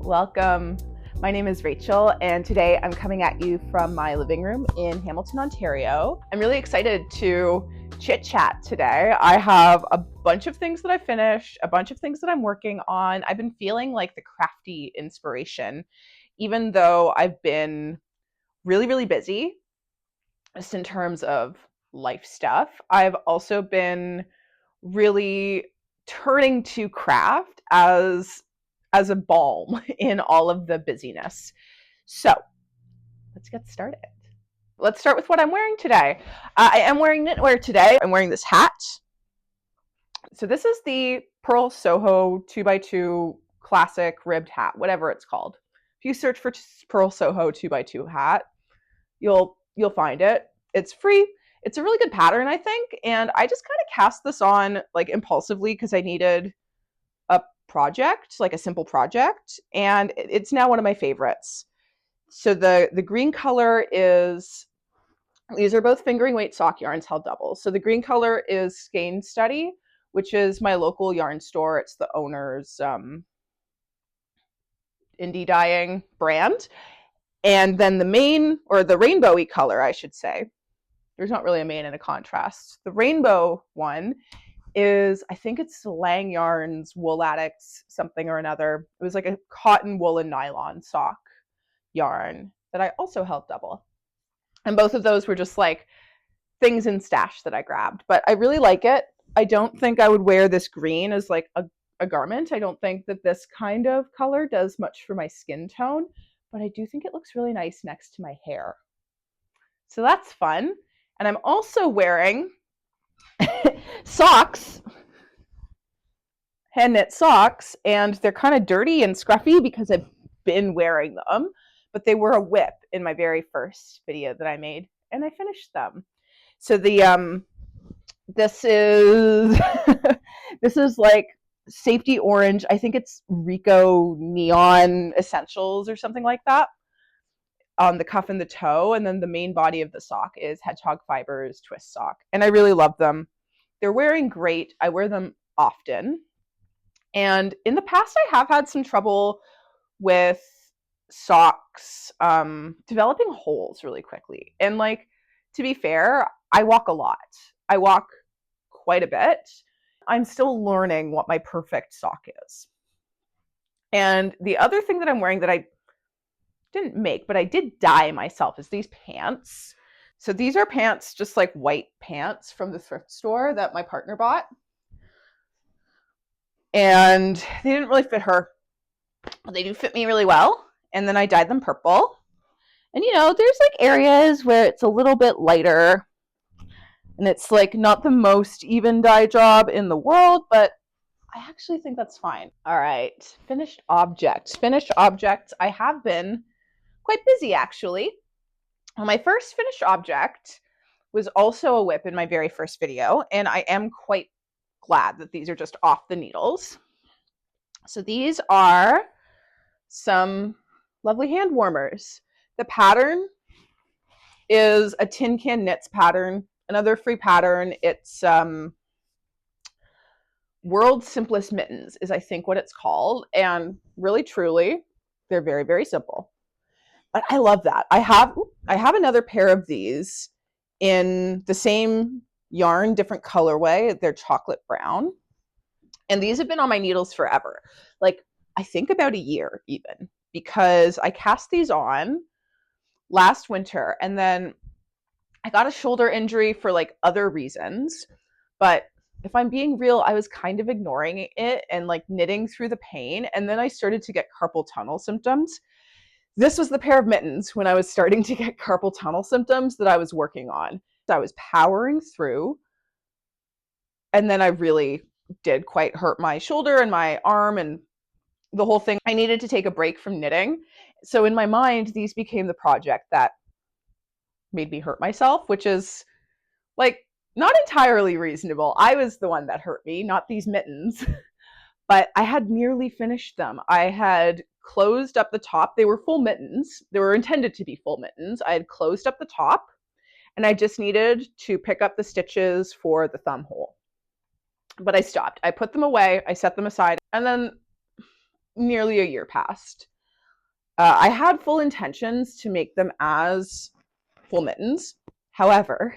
Welcome. My name is Rachel, and today I'm coming at you from my living room in Hamilton, Ontario. I'm really excited to chit chat today. I have a bunch of things that I finished, a bunch of things that I'm working on. I've been feeling like the crafty inspiration, even though I've been really busy just in terms of life stuff. I've also been really turning to craft as a balm in all of the busyness. So let's get started. Let's start with what I'm wearing today. I am wearing knitwear today. I'm wearing this hat. So this is the Pearl Soho 2x2 classic ribbed hat, whatever it's called. If you search for Pearl Soho 2x2 hat, you'll find it. It's free. It's a really good pattern, I think, and I just kind of cast this on like impulsively because I needed a project, like a simple project, and it's now one of my favorites. So the green color is, these are both fingering weight sock yarns held double. So the green color is Skein Study, which is my local yarn store. It's the owner's indie dyeing brand. And then the main, or the rainbowy color, I should say, there's not really a main and a contrast. The rainbow one is, I think it's Lang Yarns Wool Addicts something or another. It was like a cotton wool and nylon sock yarn that I also held double. And both of those were just like things in stash that I grabbed. But I really like it. I don't think I would wear this green as like a garment. I don't think that this kind of color does much for my skin tone, but I do think it looks really nice next to my hair. So that's fun. And I'm also wearing socks, hand knit socks, and they're kind of dirty and scruffy because I've been wearing them, but they were a whip in my very first video that I made, and I finished them. So the this is this is like safety orange. I think it's Rico Neon Essentials or something like that on the cuff and the toe, and then the main body of the sock is Hedgehog Fibers twist sock, and I really love them. They're wearing great. I wear them often, and in the past I have had some trouble with socks developing holes really quickly. And like, to be fair, I walk a lot. I walk quite a bit. I'm still learning what my perfect sock is. And the other thing that I'm wearing that I didn't make, but I did dye myself, is these pants. So these are pants, just like white pants from the thrift store that my partner bought. And they didn't really fit her. They do fit me really well. And then I dyed them purple. And you know, there's like areas where it's a little bit lighter and it's like not the most even dye job in the world, but I actually think that's fine. All right, finished objects. Finished objects. I have been quite busy actually. My first finished object was also a whip in my very first video, and I am quite glad that these are just off the needles. So these are some lovely hand warmers. The pattern is a Tin Can Knits pattern, another free pattern. It's World's Simplest Mittens is I think what it's called, and really truly they're very simple. But I love that. I have another pair of these in the same yarn, different colorway. They're chocolate brown. And these have been on my needles forever. Like, I think about a year even, because I cast these on last winter and then I got a shoulder injury for like other reasons. But if I'm being real, I was kind of ignoring it and like knitting through the pain. And then I started to get carpal tunnel symptoms. This was the pair of mittens when I was starting to get carpal tunnel symptoms that I was working on. I was powering through, and then I really did quite hurt my shoulder and my arm and the whole thing. I needed to take a break from knitting. So in my mind, these became the project that made me hurt myself, which is like not entirely reasonable. I was the one that hurt me, not these mittens. But I had nearly finished them. I had closed up the top. They were full mittens. They were intended to be full mittens. I had closed up the top, and I just needed to pick up the stitches for the thumb hole. But I stopped. I put them away. I set them aside. And then nearly a year passed. I had full intentions to make them as full mittens. However,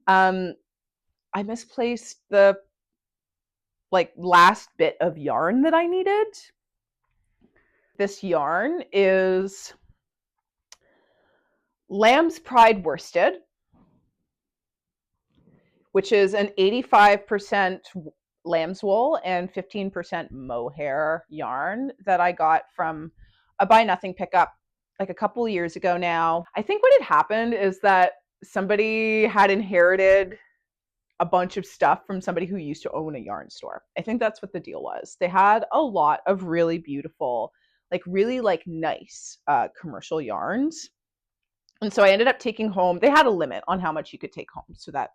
I misplaced the like last bit of yarn that I needed. This yarn is Lamb's Pride worsted, which is an 85% lamb's wool and 15% mohair yarn that I got from a Buy Nothing pickup like a couple of years ago now. I think what had happened is that somebody had inherited a bunch of stuff from somebody who used to own a yarn store. I think that's what the deal was. They had a lot of really beautiful, like really like nice commercial yarns. And so I ended up taking home, they had a limit on how much you could take home so that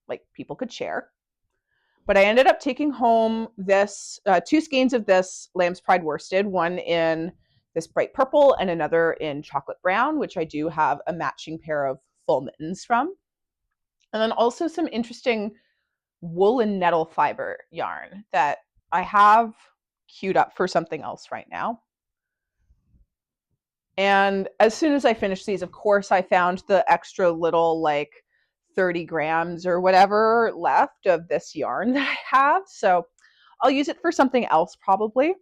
like people could share. But I ended up taking home this 2 skeins of this Lamb's Pride worsted, one in this bright purple and another in chocolate brown, which I do have a matching pair of full mittens from. And then also some interesting woolen nettle fiber yarn that I have queued up for something else right now. And as soon as I finished these, of course, I found the extra little like 30 grams or whatever left of this yarn that I have. So I'll use it for something else probably.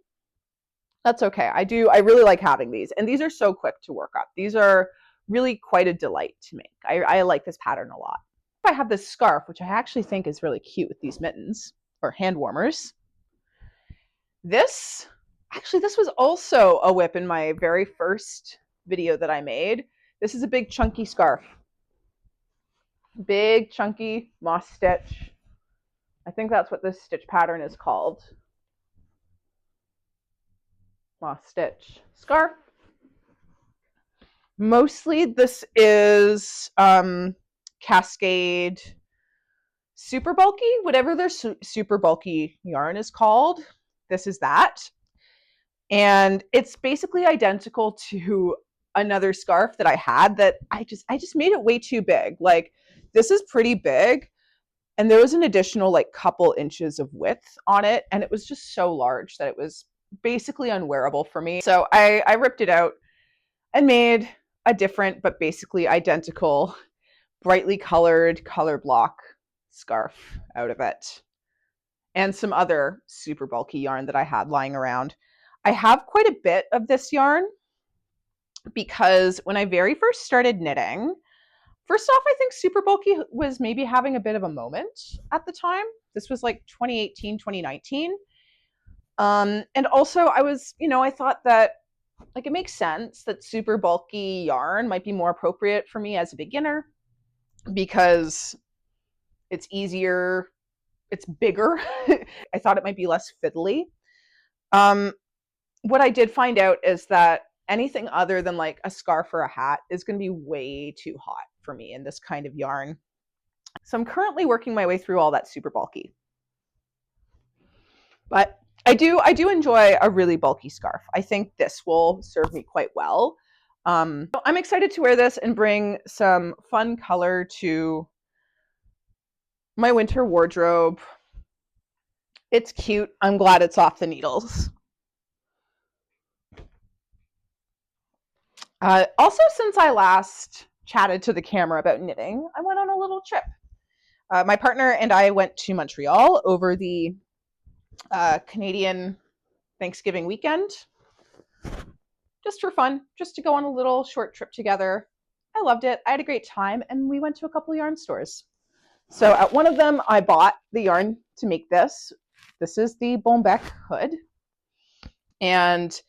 That's okay. I really like having these. And these are so quick to work up. These are really quite a delight to make. I like this pattern a lot. I have this scarf, which I actually think is really cute with these mittens or hand warmers. This was also a whip in my very first video that I made. This is a big chunky scarf. Big chunky moss stitch. I think that's what this stitch pattern is called. Moss stitch scarf. Mostly this is Cascade super bulky, whatever their super bulky yarn is called. This is that. And it's basically identical to another scarf that I had that I just made it way too big. Like this is pretty big and there was an additional like couple inches of width on it and it was just so large that it was basically unwearable for me. So I ripped it out and made a different but basically identical brightly colored color block scarf out of it and some other super bulky yarn that I had lying around. I have quite a bit of this yarn because when I very first started knitting, first off, I think super bulky was maybe having a bit of a moment at the time. This was like 2018, 2019. And also I was, I thought that like it makes sense that super bulky yarn might be more appropriate for me as a beginner because it's easier, it's bigger. I thought it might be less fiddly. What I did find out is that anything other than like a scarf or a hat is going to be way too hot for me in this kind of yarn. So I'm currently working my way through all that super bulky. But I do enjoy a really bulky scarf. I think this will serve me quite well. I'm excited to wear this and bring some fun color to my winter wardrobe. It's cute. I'm glad it's off the needles. Also, since I last chatted to the camera about knitting, I went on a little trip. My partner and I went to Montreal over the Canadian Thanksgiving weekend, just for fun, just to go on a little short trip together. I loved it. I had a great time, and we went to a couple of yarn stores. So at one of them, I bought the yarn to make this. This is the Bombec hood. And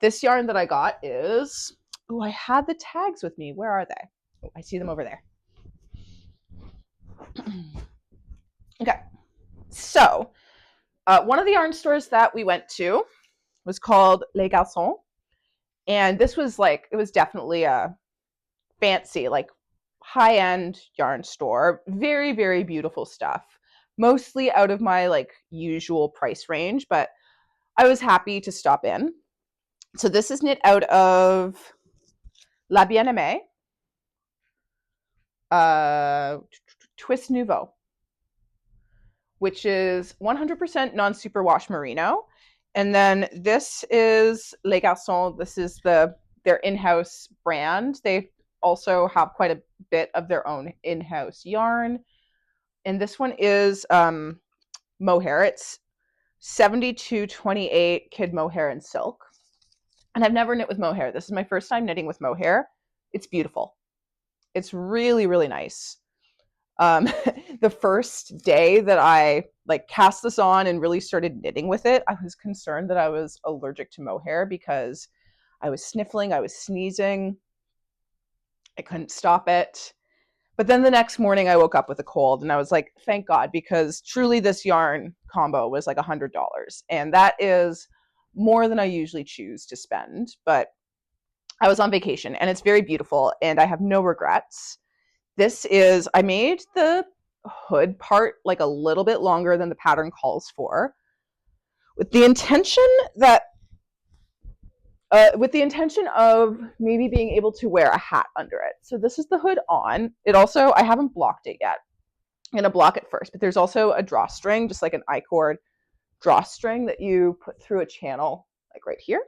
this yarn that I got is, oh, I had the tags with me. Where are they? Oh, I see them over there. Okay. So one of the yarn stores that we went to was called Les Garçons. And this was like, it was definitely a fancy, like high-end yarn store. Very, very beautiful stuff. Mostly out of my like usual price range, but I was happy to stop in. So this is knit out of La Bien-Aimée, Twist Nouveau, which is 100% non-superwash merino. And then this is Les Garçons. This is their in-house brand. They also have quite a bit of their own in-house yarn. And this one is mohair. It's 7228 kid mohair and silk. And I've never knit with mohair. This is my first time knitting with mohair. It's beautiful. It's really, really nice. The first day that I like cast this on and really started knitting with it, I was concerned that I was allergic to mohair because I was sniffling, I was sneezing. I couldn't stop it. But then the next morning I woke up with a cold and I was like, thank God, because truly this yarn combo was like $100. And that is more than I usually choose to spend. But I was on vacation and it's very beautiful and I have no regrets. I made the hood part like a little bit longer than the pattern calls for with the intention of maybe being able to wear a hat under it. So this is the hood on. It also, I haven't blocked it yet. I'm going to block it first, but there's also a drawstring, just like an I-cord drawstring that you put through a channel like right here.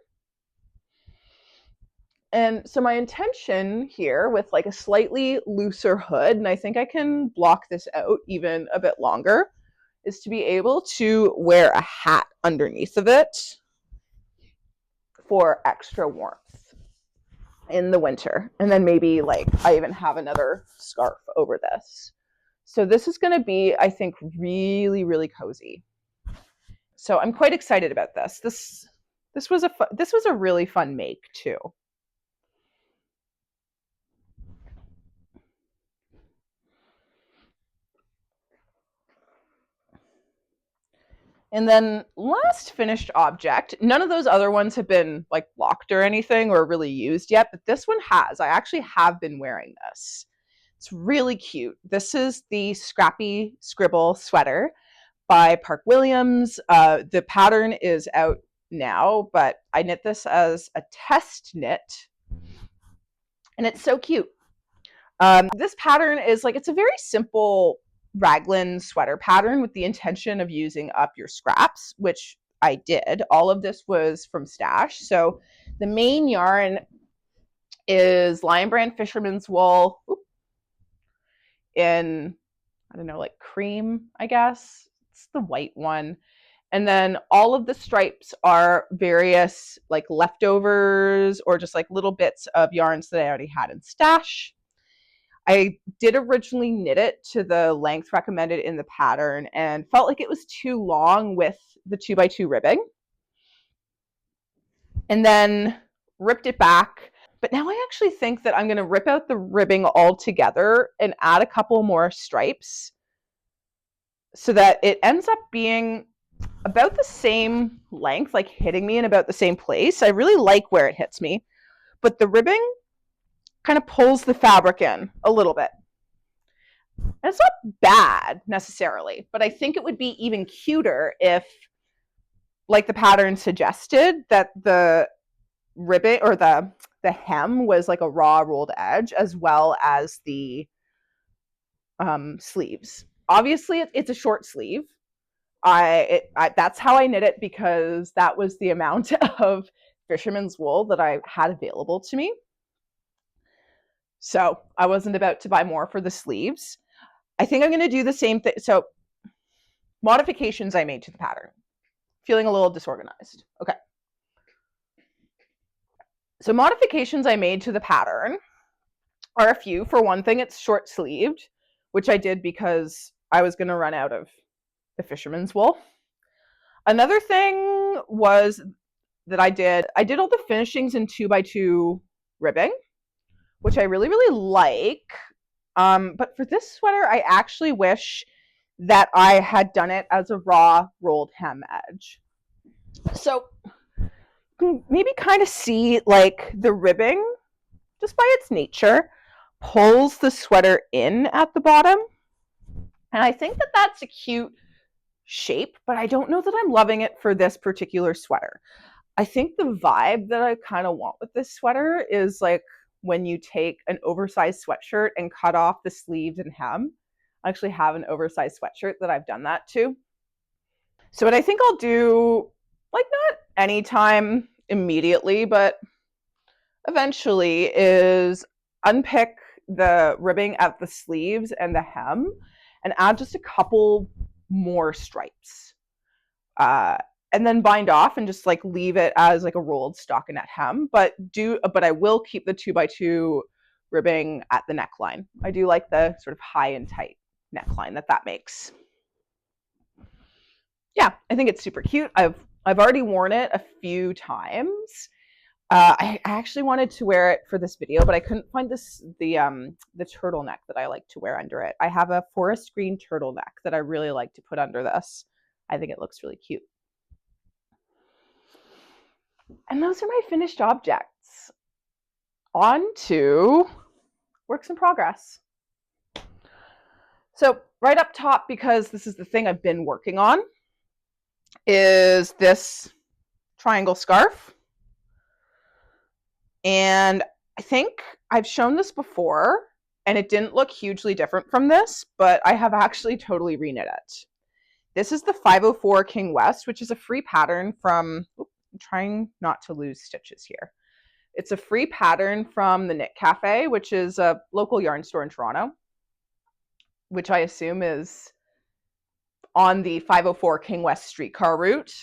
And so my intention here with like a slightly looser hood, and I think I can block this out even a bit longer, is to be able to wear a hat underneath of it for extra warmth in the winter. And then maybe like I even have another scarf over this. So this is going to be, I think, really, really cozy. So I'm quite excited about this. This was a really fun make too. And then last finished object, none of those other ones have been like blocked or anything or really used yet, but this one has. I actually have been wearing this. It's really cute. This is the Scrappy Scribble sweater by Park Williams. The pattern is out now, but I knit this as a test knit, and it's so cute. This pattern is like, it's a very simple raglan sweater pattern with the intention of using up your scraps, which I did. All of this was from Stash. So the main yarn is Lion Brand Fisherman's Wool in, I don't know, like cream, I guess. It's the white one. And then all of the stripes are various like leftovers or just like little bits of yarns that I already had in Stash. I did originally knit it to the length recommended in the pattern and felt like it was too long with the 2x2 ribbing. And then ripped it back. But now I actually think that I'm going to rip out the ribbing altogether and add a couple more stripes so that it ends up being about the same length, like hitting me in about the same place. I really like where it hits me, but the ribbing kind of pulls the fabric in a little bit. And it's not bad necessarily, but I think it would be even cuter if, like the pattern suggested, that the ribbon or the hem was like a raw rolled edge as well as the sleeves. Obviously, it's a short sleeve. That's how I knit it because that was the amount of fisherman's wool that I had available to me. So I wasn't about to buy more for the sleeves. I think I'm going to do the same thing. So modifications I made to the pattern. Feeling a little disorganized. Okay. So modifications I made to the pattern are a few. For one thing, it's short sleeved, which I did because I was going to run out of the fisherman's wool. Another thing was that I did all the finishings in 2x2 ribbing, which I really, really like. But for this sweater, I actually wish that I had done it as a raw rolled hem edge. So maybe kind of see like the ribbing, just by its nature, pulls the sweater in at the bottom. And I think that that's a cute shape, but I don't know that I'm loving it for this particular sweater. I think the vibe that I kind of want with this sweater is like when you take an oversized sweatshirt and cut off the sleeves and hem. I actually have an oversized sweatshirt that I've done that to. So what I think I'll do, like not anytime immediately, but eventually, is unpick the ribbing at the sleeves and the hem and add just a couple more stripes. Uh, and then bind off and just like leave it as like a rolled stockinette hem, but I will keep the 2x2 ribbing at the neckline. I do like the sort of high and tight neckline that makes. Yeah, I think it's super cute. I've already worn it a few times. I actually wanted to wear it for this video, but I couldn't find the turtleneck that I like to wear under it. I have a forest green turtleneck that I really like to put under this. I think it looks really cute. And those are my finished objects. On to works in progress. So right up top, because this is the thing I've been working on, is this triangle scarf. And I think I've shown this before, and it didn't look hugely different from this, but I have actually totally reknit it. This is the 504 King West, which is a free pattern from, I'm trying not to lose stitches here. It's a free pattern from the Knit Cafe, which is a local yarn store in Toronto, which I assume is on the 504 King West streetcar route.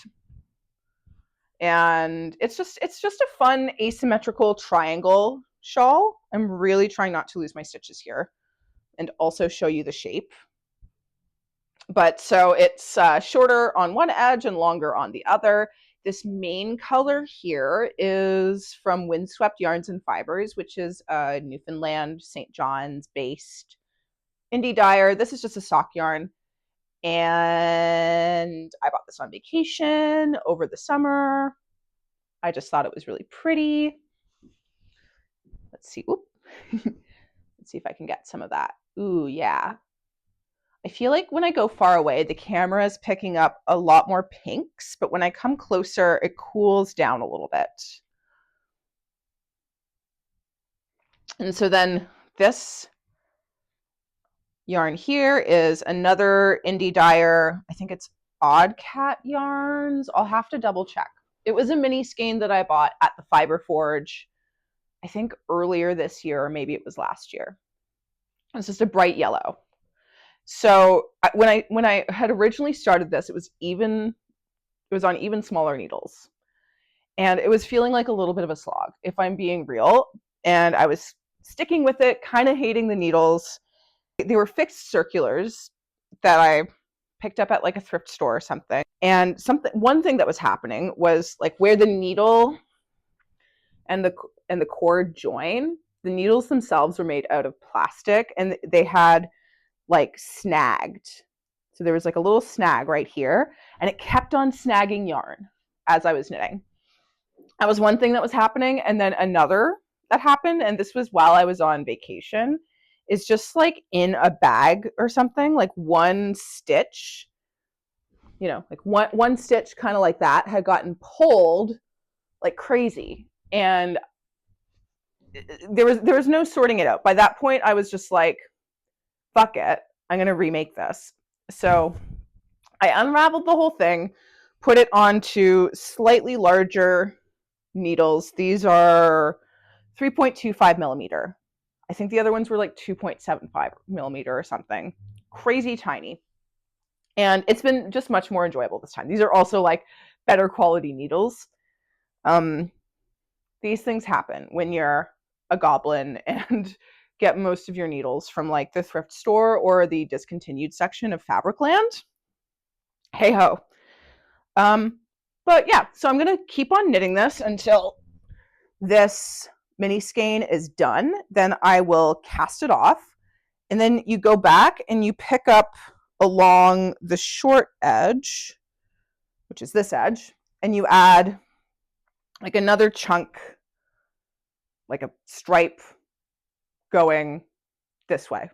And it's just a fun asymmetrical triangle shawl. I'm really trying not to lose my stitches here and also show you the shape. But so it's shorter on one edge and longer on the other. This main color here is from Windswept Yarns and Fibers, which is a Newfoundland, St. John's based indie dyer. This is just a sock yarn. And I bought this on vacation over the summer. I just thought it was really pretty. Let's see. Let's see if I can get some of that. Ooh, yeah. I feel like when I go far away, the camera is picking up a lot more pinks, but when I come closer, it cools down a little bit. And so then this yarn here is another indie dyer. I think it's Odd Cat Yarns. I'll have to double check. It was a mini skein that I bought at the Fiber Forge, I think earlier this year, or maybe it was last year. It's just a bright yellow. So when I had originally started this, it was on even smaller needles. And it was feeling like a little bit of a slog, if I'm being real. And I was sticking with it, kind of hating the needles. They were fixed circulars that I picked up at like a thrift store or something. And one thing that was happening was like where the needle and the cord join, the needles themselves were made out of plastic and they had like snagged. So there was like a little snag right here and it kept on snagging yarn as I was knitting. That was one thing that was happening. And then another that happened, and this was while I was on vacation, is just like in a bag or something, like one stitch, like one stitch kind of like that had gotten pulled like crazy. And there was no sorting it out. By that point, I was just like, fuck it, I'm going to remake this. So I unraveled the whole thing, put it onto slightly larger needles. These are 3.25 millimeter. I think the other ones were like 2.75 millimeter or something. Crazy tiny. And it's been just much more enjoyable this time. These are also like better quality needles. These things happen when you're a goblin and get most of your needles from like the thrift store or the discontinued section of Fabricland. Hey ho. But yeah, so I'm going to keep on knitting this until this mini skein is done. Then I will cast it off. And then you go back and you pick up along the short edge, which is this edge, and you add like another chunk, like a stripe going this way.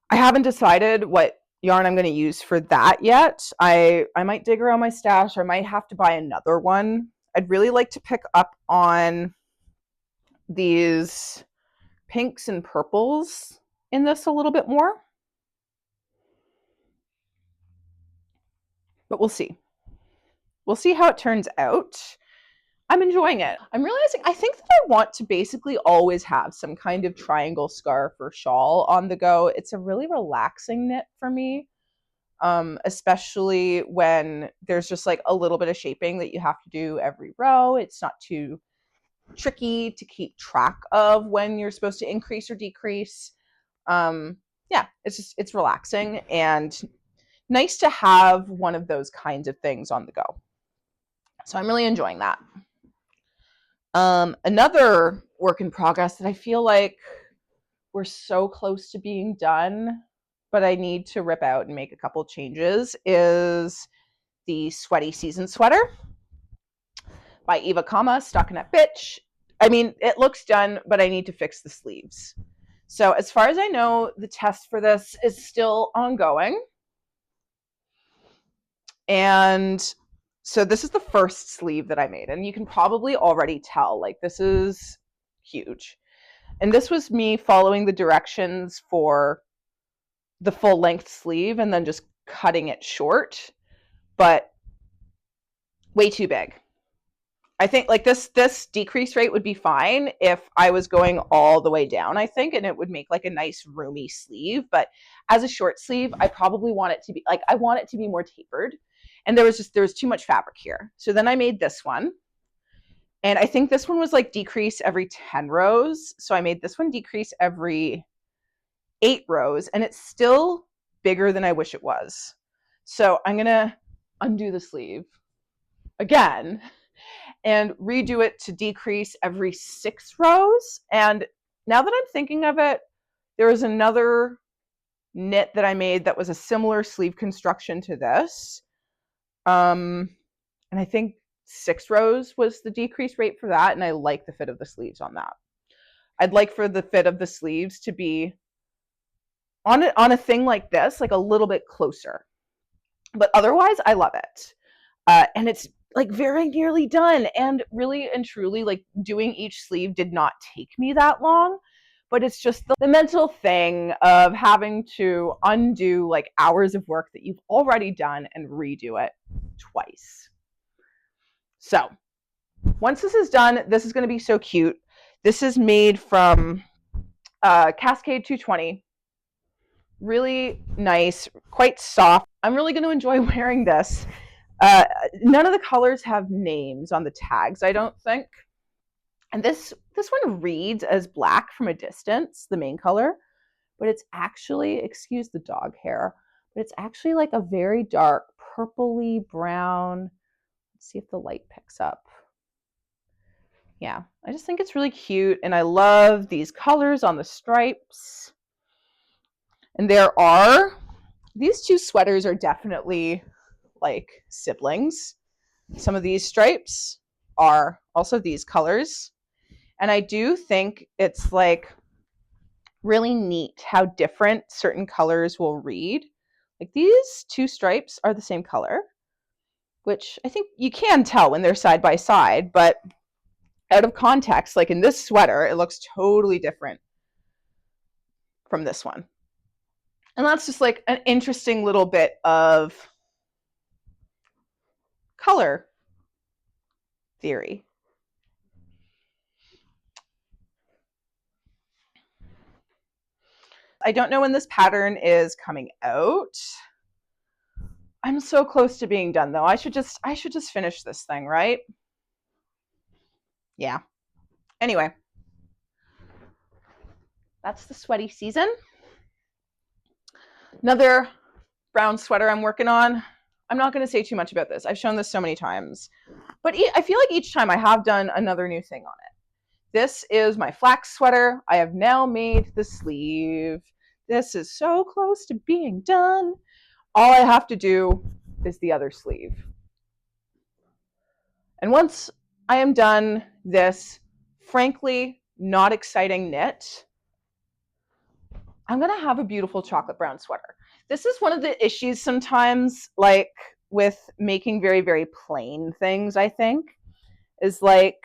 I haven't decided what yarn I'm going to use for that yet. I might dig around my stash, or I might have to buy another one. I'd really like to pick up on these pinks and purples in this a little bit more. But we'll see. We'll see how it turns out. I'm enjoying it. I'm realizing I think that I want to basically always have some kind of triangle scarf or shawl on the go. It's a really relaxing knit for me, especially when there's just like a little bit of shaping that you have to do every row. It's not too tricky to keep track of when you're supposed to increase or decrease. Yeah, it's relaxing and nice to have one of those kinds of things on the go. So I'm really enjoying that. Another work in progress that I feel like we're so close to being done, but I need to rip out and make a couple changes is the Sweaty Season sweater by Eva Kama, Stockinette Bitch. I mean, it looks done, but I need to fix the sleeves. So as far as I know, the test for this is still ongoing. And so this is the first sleeve that I made, and you can probably already tell, like, this is huge. And this was me following the directions for the full length sleeve and then just cutting it short, but way too big. I think like this decrease rate would be fine if I was going all the way down, I think, and it would make like a nice roomy sleeve. But as a short sleeve, I probably want it to be like, I want it to be more tapered. And there was too much fabric here. So then I made this one. And I think this one was like decrease every 10 rows. So I made this one decrease every 8 rows, and it's still bigger than I wish it was. So I'm going to undo the sleeve again and redo it to decrease every 6 rows. And now that I'm thinking of it, there was another knit that I made that was a similar sleeve construction to this. And I think 6 rows was the decrease rate for that, and I like the fit of the sleeves on that. I'd like for the fit of the sleeves to be on a thing like this, like a little bit closer. But otherwise, I love it. And it's like very nearly done. And really and truly, like doing each sleeve did not take me that long. But it's just the mental thing of having to undo like hours of work that you've already done and redo it twice. So once this is done, this is going to be so cute. This is made from Cascade 220. Really nice, quite soft. I'm really going to enjoy wearing this. None of the colors have names on the tags, I don't think. And this one reads as black from a distance, the main color, but it's actually, excuse the dog hair, but it's actually like a very dark purpley brown. Let's see if the light picks up. Yeah, I just think it's really cute, and I love these colors on the stripes. And these two sweaters are definitely like siblings. Some of these stripes are also these colors. And I do think it's like really neat how different certain colors will read. Like these two stripes are the same color, which I think you can tell when they're side by side, but out of context, like in this sweater, it looks totally different from this one. And that's just like an interesting little bit of color theory. I don't know when this pattern is coming out. I'm so close to being done though. I should just finish this thing, right? Yeah. Anyway, that's the Sweaty Season. Another brown sweater I'm working on. I'm not going to say too much about this. I've shown this so many times, but I feel like each time I have done another new thing on it. This is my flax sweater. I have now made the sleeve. This is so close to being done. All I have to do is the other sleeve. And once I am done this, frankly, not exciting knit, I'm going to have a beautiful chocolate brown sweater. This is one of the issues sometimes, like with making very, very plain things, I think, is like,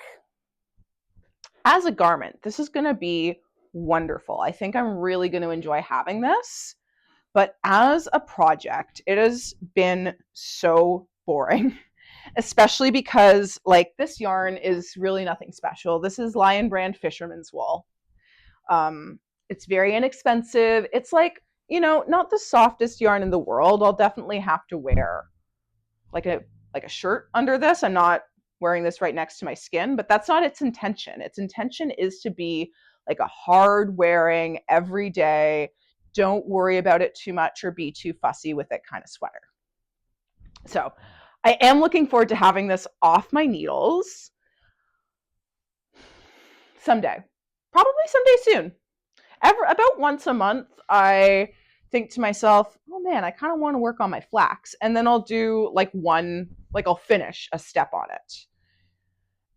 as a garment, this is going to be wonderful. I think I'm really going to enjoy having this. But as a project, it has been so boring. especially because like this yarn is really nothing special. This is Lion Brand Fisherman's Wool. It's very inexpensive. It's like, not the softest yarn in the world. I'll definitely have to wear like a shirt under this. I'm not wearing this right next to my skin, but that's not its intention. Its intention is to be like a hard wearing, everyday, don't worry about it too much or be too fussy with it kind of sweater. So I am looking forward to having this off my needles someday, probably someday soon. About once a month, I think to myself, oh man, I kind of want to work on my flax. And then I'll do I'll finish a step on it.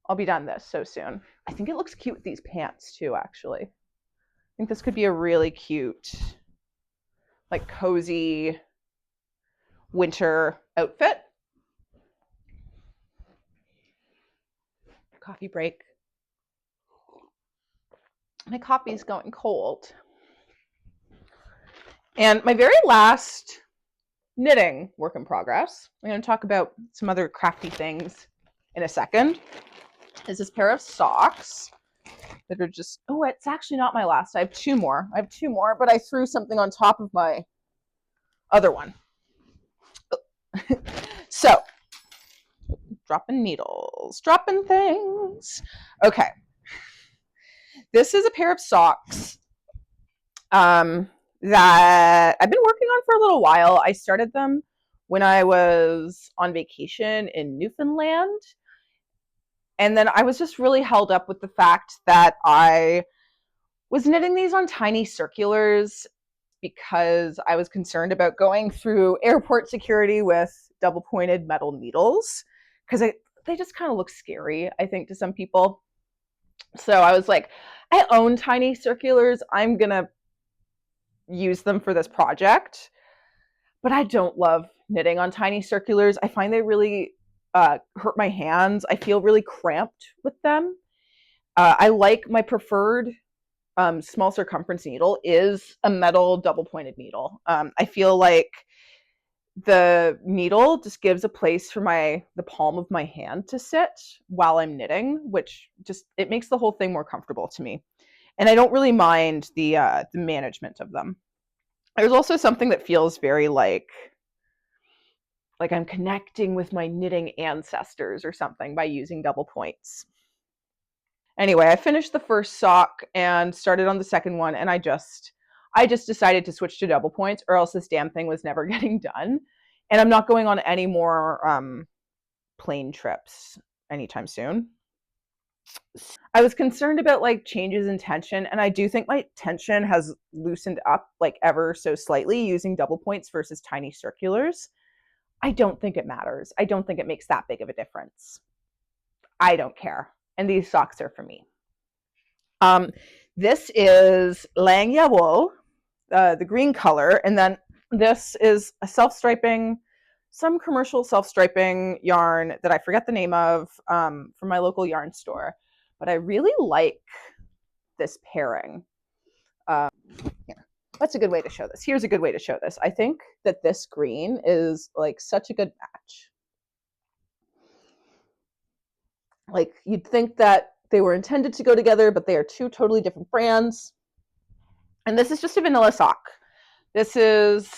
I'll be done this so soon. I think it looks cute with these pants too, actually. I think this could be a really cute, like cozy winter outfit. Coffee break. My coffee's going cold. And my very last knitting work in progress, I'm going to talk about some other crafty things in a second, is this pair of socks that are just, oh, it's actually not my last. I have two more, but I threw something on top of my other one. So, dropping needles, dropping things. Okay. This is a pair of socks that I've been working on for a little while. I started them when I was on vacation in Newfoundland. And then I was just really held up with the fact that I was knitting these on tiny circulars because I was concerned about going through airport security with double pointed metal needles because they just kind of look scary, I think, to some people. So I was like, I own tiny circulars. I'm going to use them for this project. But I don't love knitting on tiny circulars. I find they really hurt my hands. I feel really cramped with them. I like my preferred small circumference needle is a metal double pointed needle. I feel like the needle just gives a place for the palm of my hand to sit while I'm knitting, which it makes the whole thing more comfortable to me. And I don't really mind the management of them. There's also something that feels very like I'm connecting with my knitting ancestors or something by using double points. Anyway, I finished the first sock and started on the second one, and I just decided to switch to double points, or else this damn thing was never getting done. And I'm not going on any more plane trips anytime soon. I was concerned about changes in tension, and I do think my tension has loosened up ever so slightly using double points versus tiny circulars. I don't think it matters. I don't think it makes that big of a difference. I don't care. And these socks are for me. This is Langya wool, the green color, and then this is a self-striping, some commercial self-striping yarn that I forget the name of from my local yarn store. But I really like this pairing. Here, that's a good way to show this. Here's a good way to show this. I think that this green is such a good match. You'd think that they were intended to go together, but they are two totally different brands. And this is just a vanilla sock. This is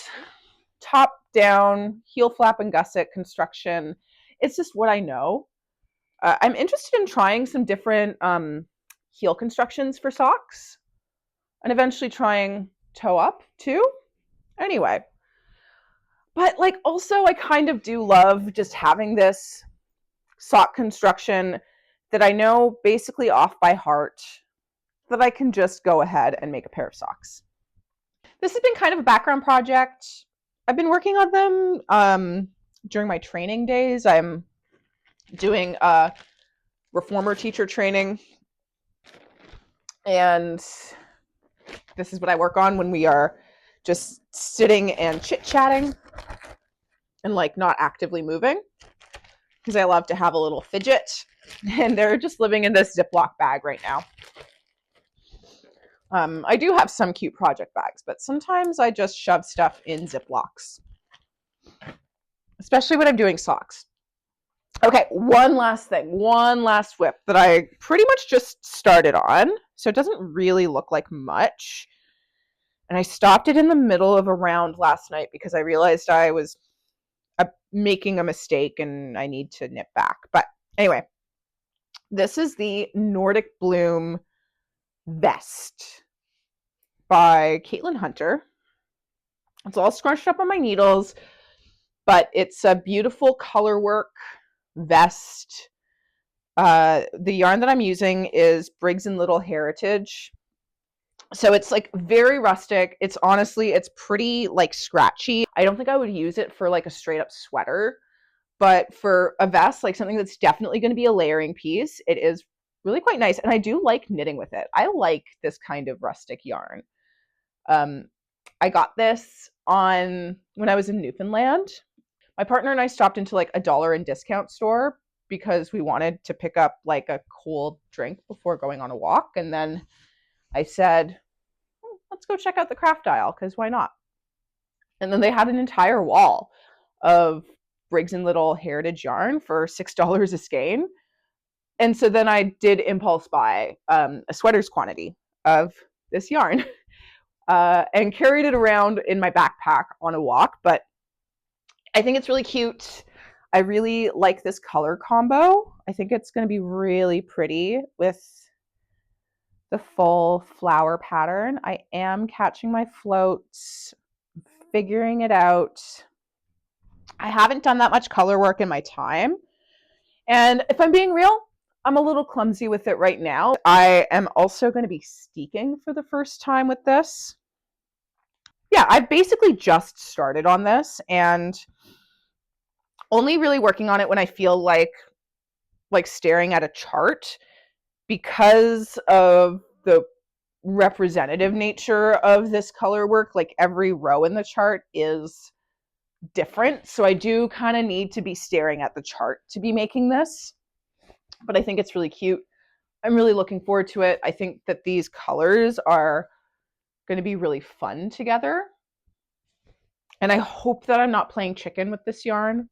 top down, heel flap and gusset construction. It's just what I know. I'm interested in trying some different heel constructions for socks and eventually trying toe up too. Anyway, but also I kind of do love just having this sock construction that I know basically off by heart that I can just go ahead and make a pair of socks. This has been kind of a background project. I've been working on them during my training days. I'm doing a reformer teacher training, and this is what I work on when we are just sitting and chit-chatting and not actively moving, because I love to have a little fidget, and they're just living in this Ziploc bag right now. I do have some cute project bags, but sometimes I just shove stuff in Ziplocs, especially when I'm doing socks. Okay, one last thing, one last whip that I pretty much just started on. So it doesn't really look like much. And I stopped it in the middle of a round last night because I realized I was making a mistake and I need to nip back. But anyway, this is the Nordic Bloom vest by Caitlin Hunter. It's all scrunched up on my needles, but it's a beautiful color work vest. The yarn that I'm using is Briggs and Little Heritage. So it's like very rustic. It's honestly, it's pretty like scratchy. I don't think I would use it for like a straight up sweater, but for a vest, like something that's definitely going to be a layering piece, it is really quite nice. And I do like knitting with it. I like this kind of rustic yarn. I got this on when I was in Newfoundland. My partner and I stopped into like a dollar and discount store because we wanted to pick up like a cold drink before going on a walk. And then I said, let's go check out the craft aisle because why not? And then they had an entire wall of Briggs and Little Heritage yarn for $6 a skein. And so then I did impulse buy a sweater's quantity of this yarn and carried it around in my backpack on a walk. But I think it's really cute. I really like this color combo. I think it's going to be really pretty with the full flower pattern. I am catching my floats, figuring it out. I haven't done that much color work in my time. And if I'm being real, I'm a little clumsy with it right now. I am also going to be steeking for the first time with this. Yeah, I've basically just started on this and only really working on it when I feel like staring at a chart because of the representative nature of this color work. Like every row in the chart is different. So I do kind of need to be staring at the chart to be making this. But I think it's really cute. I'm really looking forward to it. I think that these colors are going to be really fun together. And I hope that I'm not playing chicken with this yarn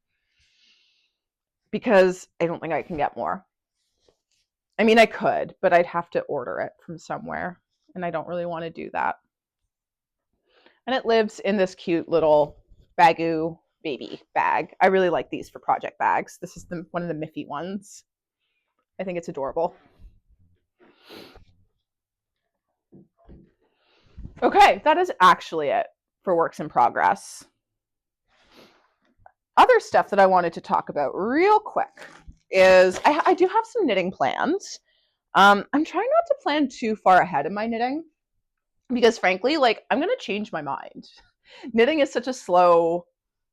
because I don't think I can get more. I mean, I could, but I'd have to order it from somewhere. And I don't really want to do that. And it lives in this cute little Bagoo baby bag. I really like these for project bags. This is one of the Miffy ones. I think it's adorable. Okay, that is actually it for works in progress. Other stuff that I wanted to talk about real quick is I do have some knitting plans. I'm trying not to plan too far ahead in my knitting because frankly, like I'm going to change my mind. Knitting is such a slow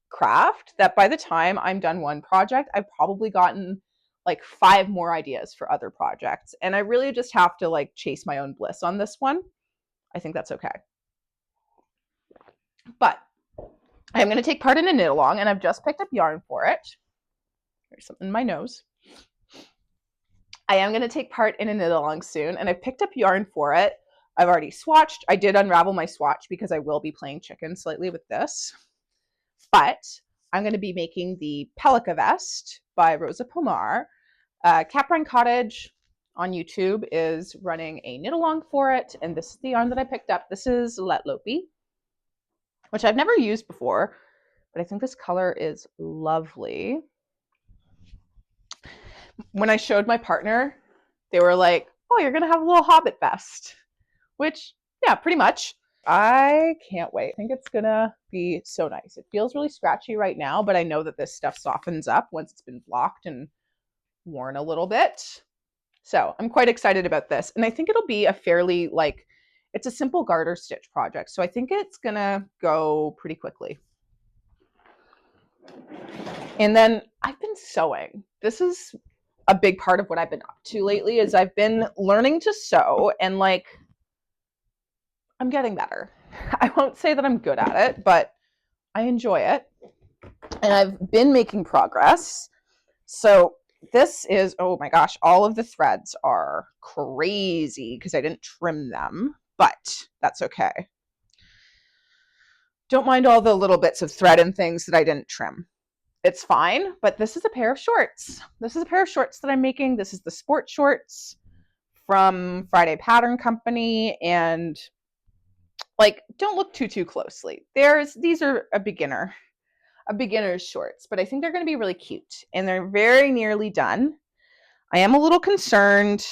craft that by the time I'm done one project, I've probably gotten like 5 more ideas for other projects. And I really just have to like chase my own bliss on this one. I think that's okay. But I'm going to take part in a knit along and I've just picked up yarn for it. There's something in my nose. I am going to take part in a knit along soon and I've picked up yarn for it. I've already swatched. I did unravel my swatch because I will be playing chicken slightly with this. But I'm going to be making the Pelika vest by Rosa Pomar. Caprine Cottage on YouTube is running a knit along for it. And this is the yarn that I picked up. This is Let Lopi, which I've never used before, but I think this color is lovely. When I showed my partner, they were like, oh, you're going to have a little Hobbit vest, which, yeah, pretty much. I can't wait. I think it's going to be so nice. It feels really scratchy right now, but I know that this stuff softens up once it's been blocked and worn a little bit. So I'm quite excited about this. And I think it'll be a fairly, like, it's a simple garter stitch project. So I think it's going to go pretty quickly. And then I've been sewing. This is a big part of what I've been up to lately is I've been learning to sew and like I'm getting better. I won't say that I'm good at it, but I enjoy it. And I've been making progress. So this is, oh my gosh, all of the threads are crazy because I didn't trim them, but that's okay. Don't mind all the little bits of thread and things that I didn't trim. it's fine, but this is a pair of shorts. This is a pair of shorts that I'm making. This is the sport shorts from Friday Pattern Company, and like, don't look too closely. These are a beginner's shorts, but I think they're going to be really cute, and they're very nearly done. I am a little concerned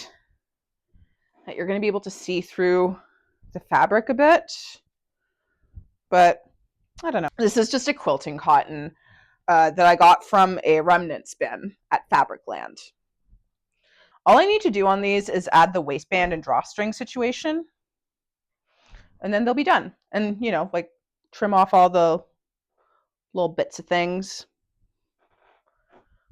that you're going to be able to see through the fabric a bit, but I don't know. This is just a quilting cotton that I got from a remnants bin at Fabricland. All I need to do on these is add the waistband and drawstring situation, and then they'll be done. And, you know, like trim off all the little bits of things.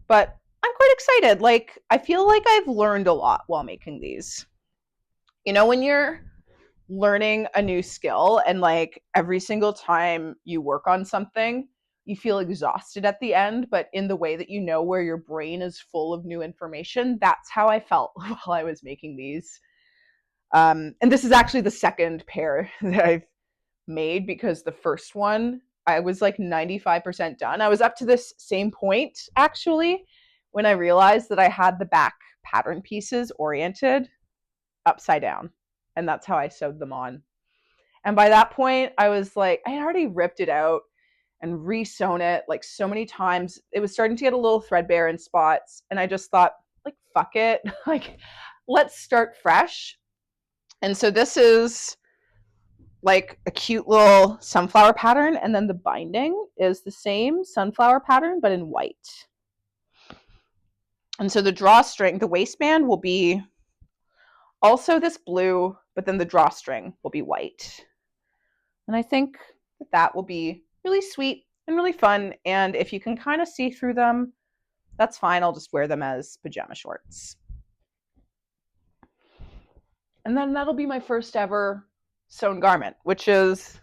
But I'm quite excited. Like, I feel like I've learned a lot while making these. You know, when you're learning a new skill and like every single time you work on something, you feel exhausted at the end, but in the way that you know where your brain is full of new information, that's how I felt while I was making these. And this is actually the second pair that I've made, because the first one, I was like 95% done. I was up to this same point, actually, when I realized that I had the back pattern pieces oriented upside down. And that's how I sewed them on. And by that point, I was like, I had already ripped it out and re-sewn it like so many times. It was starting to get a little threadbare in spots. And I just thought, like, fuck it. Like, let's start fresh. And so this is like a cute little sunflower pattern. And then the binding is the same sunflower pattern, but in white. And so the drawstring, the waistband will be also this blue, but then the drawstring will be white. And I think that will be really sweet and really fun. And if you can kind of see through them, that's fine. I'll just wear them as pajama shorts. And then that'll be my first ever sewn garment, which is,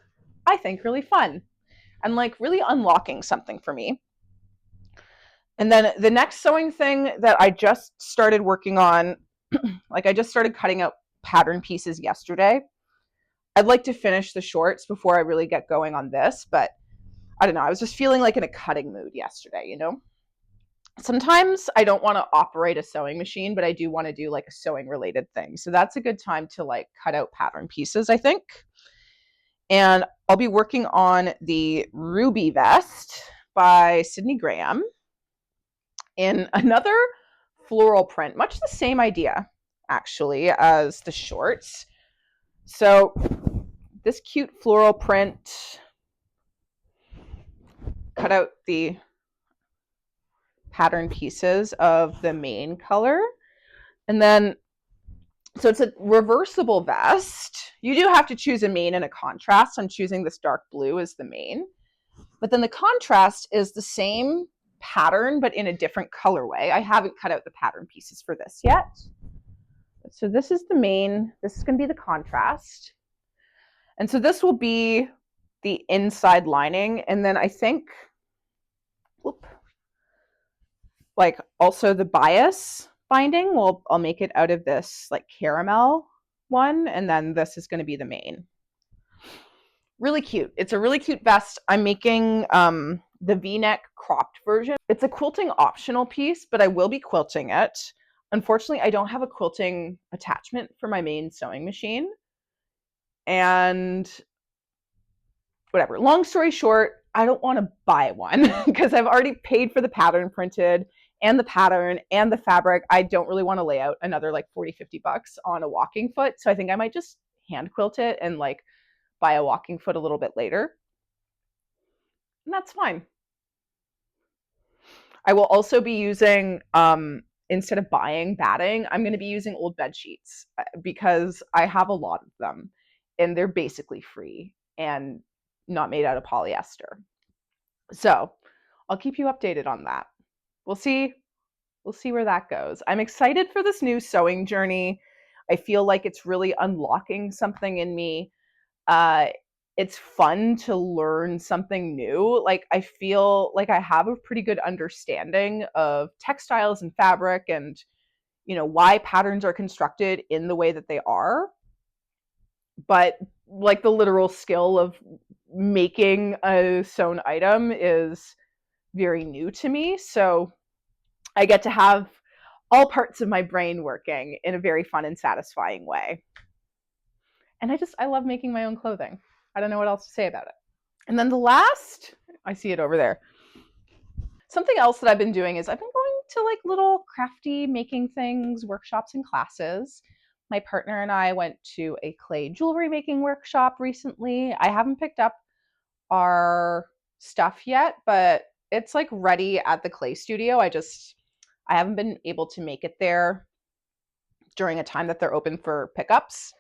I think, really fun and like really unlocking something for me. And then the next sewing thing that I just started working on, like I just started cutting out pattern pieces yesterday. I'd like to finish the shorts before I really get going on this, but I don't know. I was just feeling like in a cutting mood yesterday, you know? Sometimes I don't want to operate a sewing machine, but I do want to do like a sewing related thing. So that's a good time to like cut out pattern pieces, I think. And I'll be working on the Ruby Vest by Sydney Graham in another floral print, much the same idea actually as the shorts. So this cute floral print, cut out the pattern pieces of the main color. And then, so it's a reversible vest. You do have to choose a main and a contrast. I'm choosing this dark blue as the main. But then the contrast is the same pattern, but in a different colorway. I haven't cut out the pattern pieces for this yet. So this is the main. This is going to be the contrast. And so this will be the inside lining. And then I think, whoop, like also the bias binding, I'll make it out of this like caramel one. And then this is going to be the main. Really cute. It's a really cute vest. I'm making the V-neck cropped version. It's a quilting optional piece, but I will be quilting it. Unfortunately, I don't have a quilting attachment for my main sewing machine. And whatever. Long story short, I don't want to buy one because I've already paid for the pattern printed and the pattern and the fabric. I don't really want to lay out another like 40, 50 bucks on a walking foot. So I think I might just hand quilt it and like buy a walking foot a little bit later. And that's fine. I will also be using, instead of buying batting, I'm going to be using old bed sheets because I have a lot of them and they're basically free and not made out of polyester. So I'll keep you updated on that. We'll see where that goes. I'm excited for this new sewing journey. I feel like it's really unlocking something in me. It's fun to learn something new. Like I feel like I have a pretty good understanding of textiles and fabric and, you know, why patterns are constructed in the way that they are. But like the literal skill of making a sewn item is very new to me. So I get to have all parts of my brain working in a very fun and satisfying way. And I love making my own clothing. I don't know what else to say about it. And then the last, I see it over there. Something else that I've been doing is I've been going to like little crafty making things, workshops and classes. My partner and I went to a clay jewelry making workshop recently. I haven't picked up our stuff yet, but it's like ready at the clay studio. I haven't been able to make it there during a time that they're open for pickups.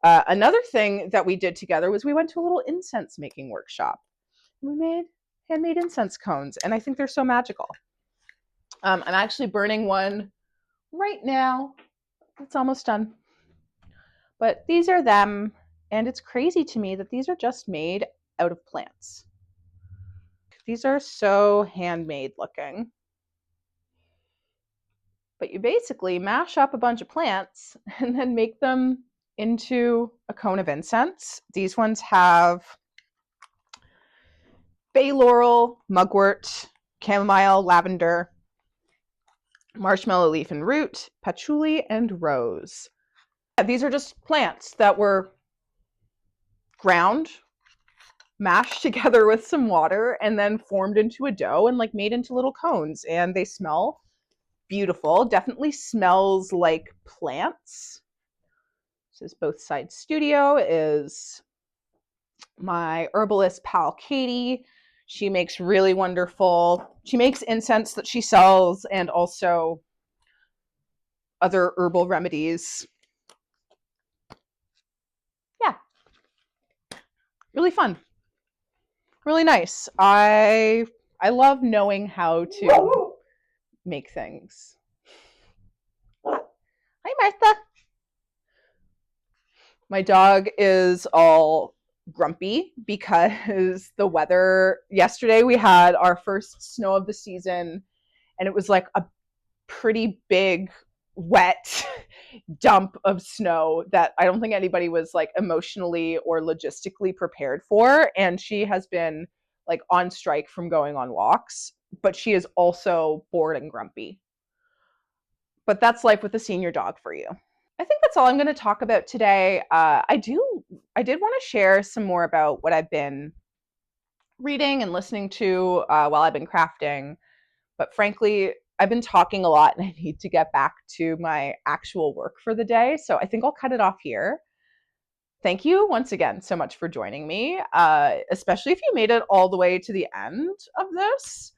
Another thing that we did together was we went to a little incense making workshop. We made handmade incense cones, and I think they're so magical. I'm actually burning one right now. It's almost done. But these are them, and it's crazy to me that these are just made out of plants. These are so handmade looking. But you basically mash up a bunch of plants and then make them into a cone of incense. These ones have bay laurel, mugwort, chamomile, lavender, marshmallow leaf and root, patchouli, and rose. These are just plants that were ground, mashed together with some water, and then formed into a dough and like made into little cones. And they smell beautiful. Definitely smells like plants. This is Both Sides Studio, is my herbalist pal Katie. She makes really wonderful, she makes incense that she sells and also other herbal remedies. Yeah, really fun, really nice. I love knowing how to make things. Hi, Martha. My dog is all grumpy because the weather, yesterday we had our first snow of the season, and it was like a pretty big wet dump of snow that I don't think anybody was like emotionally or logistically prepared for. And she has been like on strike from going on walks, but she is also bored and grumpy. But that's life with a senior dog for you. I think that's all I'm going to talk about today. I did want to share some more about what I've been reading and listening to while I've been crafting. But frankly, I've been talking a lot and I need to get back to my actual work for the day. So I think I'll cut it off here. Thank you once again so much for joining me, especially if you made it all the way to the end of this.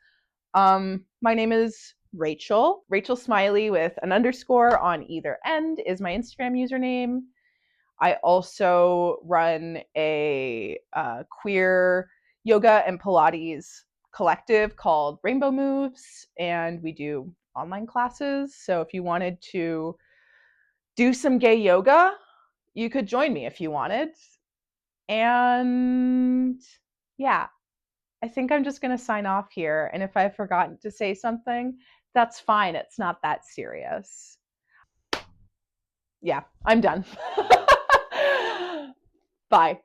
My name is Rachel Smiley with an underscore on either end is my Instagram username. I also run a queer yoga and Pilates collective called Rainbow Moves, and we do online classes. So if you wanted to do some gay yoga, you could join me if you wanted. And yeah, I think I'm just going to sign off here. And if I've forgotten to say something, that's fine. It's not that serious. Yeah, I'm done. Bye.